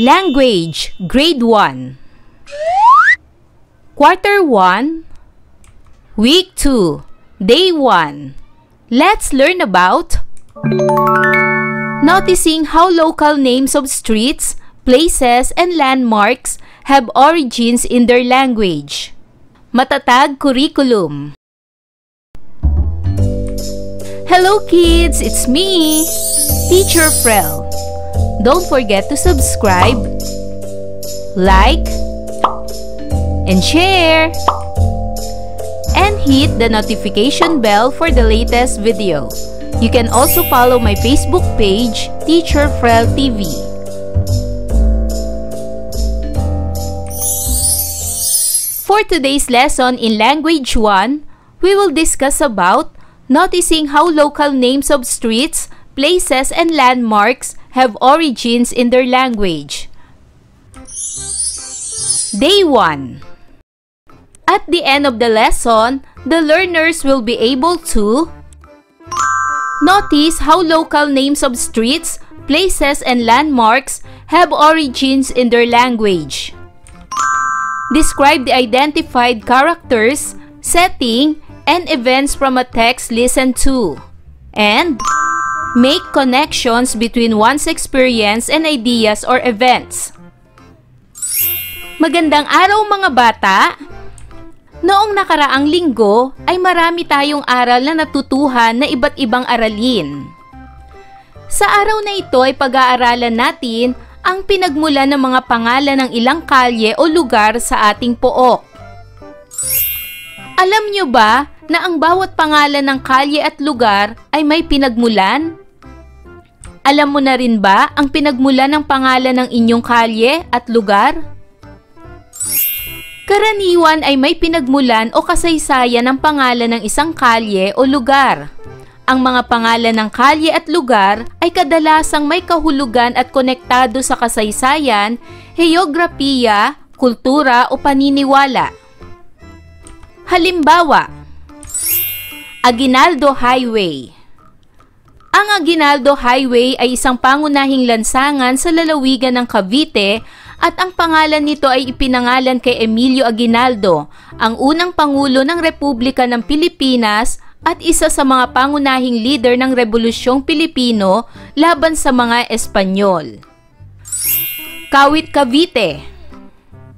Language, Grade 1. Quarter 1, Week 2, Day 1. Let's learn about noticing how local names of streets, places, and landmarks have origins in their language. Matatag curriculum. Hello kids, it's me, Teacher Frel. Don't forget to subscribe, like, and share, and hit the notification bell for the latest video. You can also follow my Facebook page, Teacher Frel TV. For today's lesson in Language 1, we will discuss about noticing how local names of streets, places, and landmarks have origins in their language. Day 1. At the end of the lesson, the learners will be able to notice how local names of streets, places, and landmarks have origins in their language. Describe the identified characters, setting, and events from a text listened to. And make connections between one's experience and ideas or events. Magandang araw mga bata! Noong nakaraang linggo ay marami tayong aral na natutuhan na iba't ibang aralin. Sa araw na ito ay pag-aaralan natin ang pinagmulan ng mga pangalan ng ilang kalye o lugar sa ating pook. Alam nyo ba na ang bawat pangalan ng kalye at lugar ay may pinagmulan? Alam mo na rin ba ang pinagmulan ng pangalan ng inyong kalye at lugar? Karaniwan ay may pinagmulan o kasaysayan ng pangalan ng isang kalye o lugar. Ang mga pangalan ng kalye at lugar ay kadalasang may kahulugan at konektado sa kasaysayan, heograpiya, kultura o paniniwala. Halimbawa, Aguinaldo Highway. Ang Aguinaldo Highway ay isang pangunahing lansangan sa lalawigan ng Cavite at ang pangalan nito ay ipinangalan kay Emilio Aguinaldo, ang unang pangulo ng Republika ng Pilipinas at isa sa mga pangunahing leader ng Rebolusyong Pilipino laban sa mga Espanyol. Kawit, Cavite.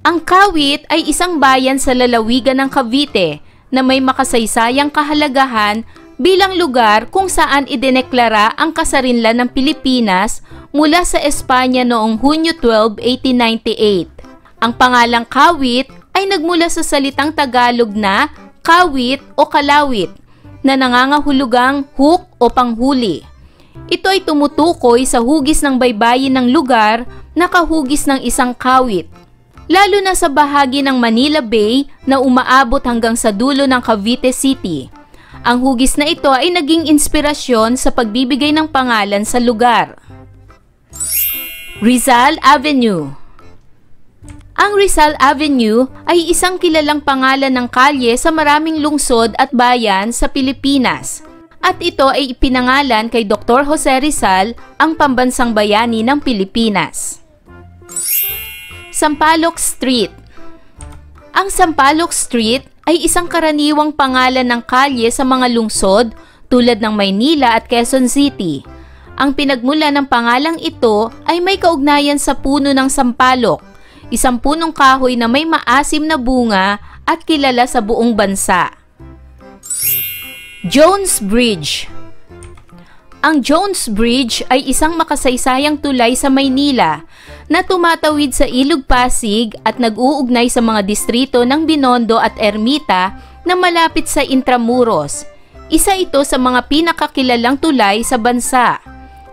Ang Kawit ay isang bayan sa lalawigan ng Cavite na may makasaysayang kahalagahan bilang lugar kung saan idineklara ang kasarinlan ng Pilipinas mula sa Espanya noong Hunyo 12, 1898. Ang pangalang Kawit ay nagmula sa salitang Tagalog na kawit o kalawit na nangangahulugang hook o panghuli. Ito ay tumutukoy sa hugis ng baybayin ng lugar na kahugis ng isang kawit, lalo na sa bahagi ng Manila Bay na umaabot hanggang sa dulo ng Cavite City. Ang hugis na ito ay naging inspirasyon sa pagbibigay ng pangalan sa lugar. Rizal Avenue. Ang Rizal Avenue ay isang kilalang pangalan ng kalye sa maraming lungsod at bayan sa Pilipinas. At ito ay ipinangalan kay Dr. Jose Rizal, ang pambansang bayani ng Pilipinas. Sampaloc Street. Ang Sampaloc Street ay isang karaniwang pangalan ng kalye sa mga lungsod tulad ng Maynila at Quezon City. Ang pinagmula ng pangalang ito ay may kaugnayan sa puno ng sampalok, isang punong kahoy na may maasim na bunga at kilala sa buong bansa. Jones Bridge. Ang Jones Bridge ay isang makasaysayang tulay sa Maynila na tumatawid sa Ilog Pasig at nag-uugnay sa mga distrito ng Binondo at Ermita na malapit sa Intramuros. Isa ito sa mga pinakakilalang tulay sa bansa.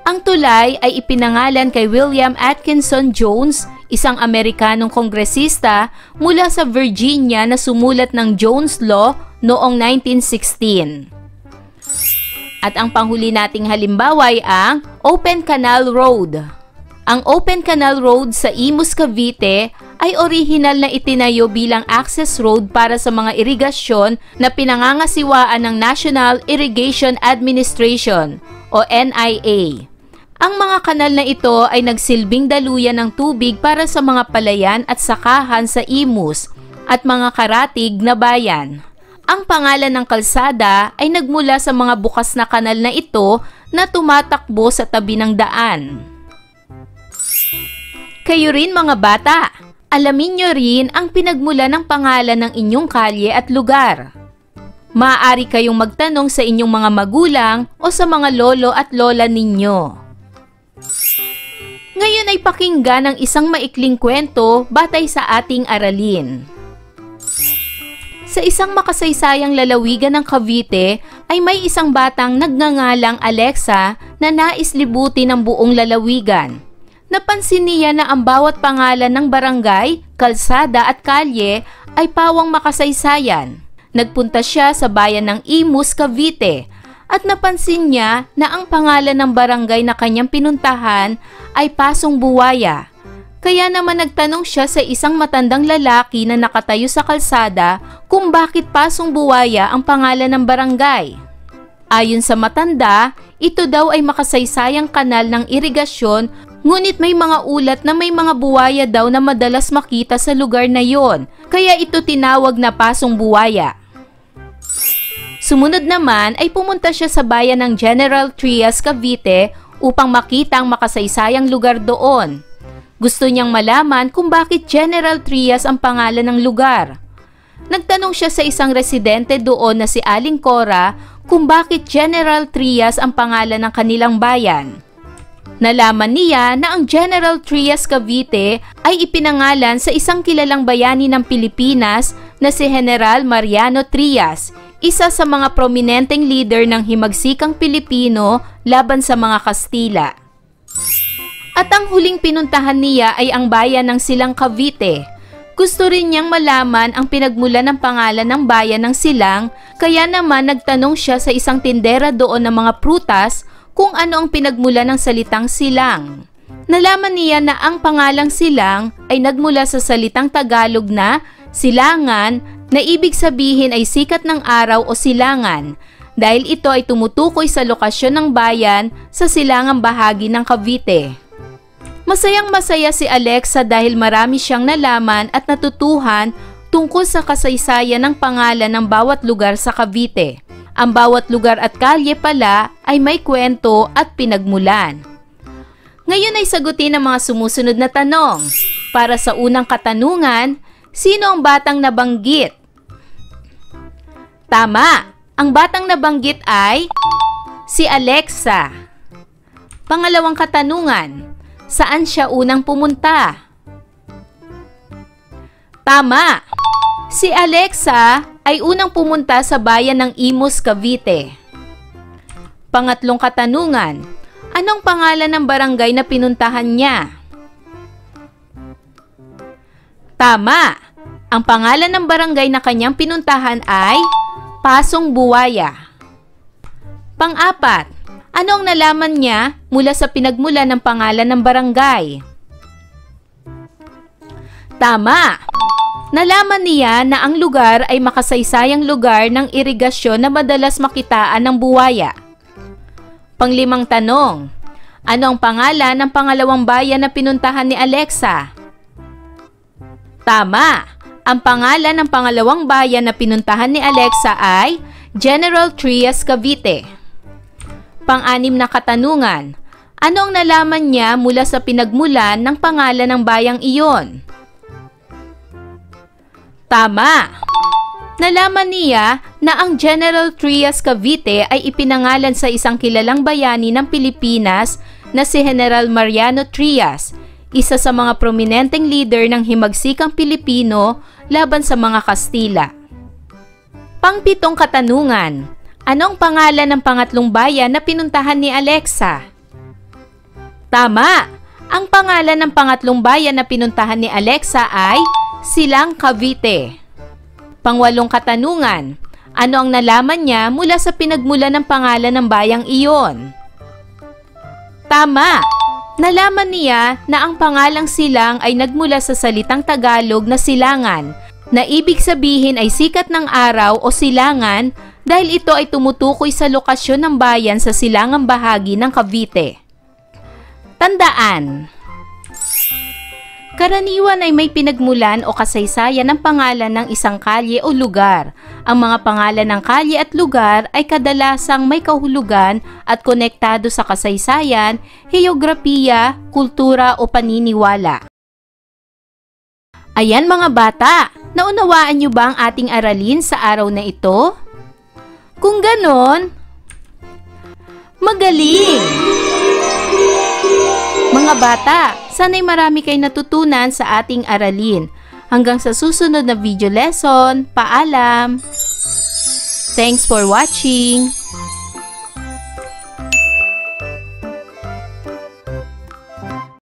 Ang tulay ay ipinangalan kay William Atkinson Jones, isang Amerikanong kongresista mula sa Virginia na sumulat ng Jones Law noong 1916. At ang panghuli nating halimbawa ay ang Open Canal Road. Ang Open Canal Road sa Imus, Cavite ay orihinal na itinayo bilang access road para sa mga irigasyon na pinangangasiwaan ng National Irrigation Administration o NIA. Ang mga kanal na ito ay nagsilbing daluyan ng tubig para sa mga palayan at sakahan sa Imus at mga karatig na bayan. Ang pangalan ng kalsada ay nagmula sa mga bukas na kanal na ito na tumatakbo sa tabi ng daan. Kayo rin mga bata, alamin nyo rin ang pinagmula ng pangalan ng inyong kalye at lugar. Maaari kayong magtanong sa inyong mga magulang o sa mga lolo at lola ninyo. Ngayon ay pakinggan ang isang maikling kwento batay sa ating aralin. Sa isang makasaysayang lalawigan ng Cavite ay may isang batang nagngangalang Alexa na nais libutin ang buong lalawigan. Napansin niya na ang bawat pangalan ng barangay, kalsada at kalye ay pawang makasaysayan. Nagpunta siya sa bayan ng Imus, Cavite at napansin niya na ang pangalan ng barangay na kanyang pinuntahan ay Pasong Buwaya. Kaya naman nagtanong siya sa isang matandang lalaki na nakatayo sa kalsada kung bakit Pasong Buwaya ang pangalan ng barangay. Ayon sa matanda, ito daw ay makasaysayang kanal ng irigasyon, ngunit may mga ulat na may mga buwaya daw na madalas makita sa lugar na yon, kaya ito tinawag na Pasong Buwaya. Sumunod naman ay pumunta siya sa bayan ng General Trias, Cavite upang makita ang makasaysayang lugar doon. Gusto niyang malaman kung bakit General Trias ang pangalan ng lugar. Nagtanong siya sa isang residente doon na si Aling Cora kung bakit General Trias ang pangalan ng kanilang bayan. Nalaman niya na ang General Trias, Cavite ay ipinangalan sa isang kilalang bayani ng Pilipinas na si General Mariano Trias, isa sa mga prominenteng leader ng himagsikang Pilipino laban sa mga Kastila. At ang huling pinuntahan niya ay ang bayan ng Silang, Cavite. Gusto rin niyang malaman ang pinagmulan ng pangalan ng bayan ng Silang, kaya naman nagtanong siya sa isang tindera doon ng mga prutas kung ano ang pinagmulan ng salitang silang. Nalaman niya na ang pangalang silang ay nagmula sa salitang Tagalog na silangan, na ibig sabihin ay sikat ng araw o silangan, dahil ito ay tumutukoy sa lokasyon ng bayan sa silangang bahagi ng Cavite. Masayang-masaya si Alexa dahil marami siyang nalaman at natutuhan tungkol sa kasaysayan ng pangalan ng bawat lugar sa Cavite. Ang bawat lugar at kalye pala ay may kwento at pinagmulan. Ngayon ay sagutin ang mga sumusunod na tanong. Para sa unang katanungan, sino ang batang nabanggit? Tama! Ang batang nabanggit ay si Alexa. Pangalawang katanungan, saan siya unang pumunta? Tama! Si Alexa ay unang pumunta sa bayan ng Imus, Cavite. Pangatlong katanungan, anong pangalan ng barangay na pinuntahan niya? Tama! Ang pangalan ng barangay na kanyang pinuntahan ay Pasong Buwaya. Pang-apat, ano ang nalaman niya mula sa pinagmula ng pangalan ng barangay? Tama! Nalaman niya na ang lugar ay makasaysayang lugar ng irigasyon na madalas makitaan ng buwaya. Panglimang tanong, ano ang pangalan ng pangalawang bayan na pinuntahan ni Alexa? Tama! Ang pangalan ng pangalawang bayan na pinuntahan ni Alexa ay General Trias, Cavite. Pang-anim na katanungan, ano ang nalaman niya mula sa pinagmulan ng pangalan ng bayang iyon? Tama! Nalaman niya na ang General Trias, Cavite ay ipinangalan sa isang kilalang bayani ng Pilipinas na si General Mariano Trias, isa sa mga prominenteng leader ng himagsikang Pilipino laban sa mga Kastila. Pang-pitong katanungan, anong pangalan ng pangatlong bayan na pinuntahan ni Alexa? Tama! Ang pangalan ng pangatlong bayan na pinuntahan ni Alexa ay Silang, Cavite. Pangwalong katanungan, ano ang nalaman niya mula sa pinagmulan ng pangalan ng bayang iyon? Tama! Nalaman niya na ang pangalang Silang ay nagmula sa salitang Tagalog na silangan, na ibig sabihin ay sikat ng araw o silangan dahil ito ay tumutukoy sa lokasyon ng bayan sa silangang bahagi ng Cavite. Tandaan, karaniwan ay may pinagmulan o kasaysayan ng pangalan ng isang kalye o lugar. Ang mga pangalan ng kalye at lugar ay kadalasang may kahulugan at konektado sa kasaysayan, heograpiya, kultura o paniniwala. Ayan mga bata, naunawaan niyo ba ang ating aralin sa araw na ito? Kung ganon, magaling! Mga bata, sana'y marami kayo natutunan sa ating aralin. Hanggang sa susunod na video lesson, paalam! Thanks for watching!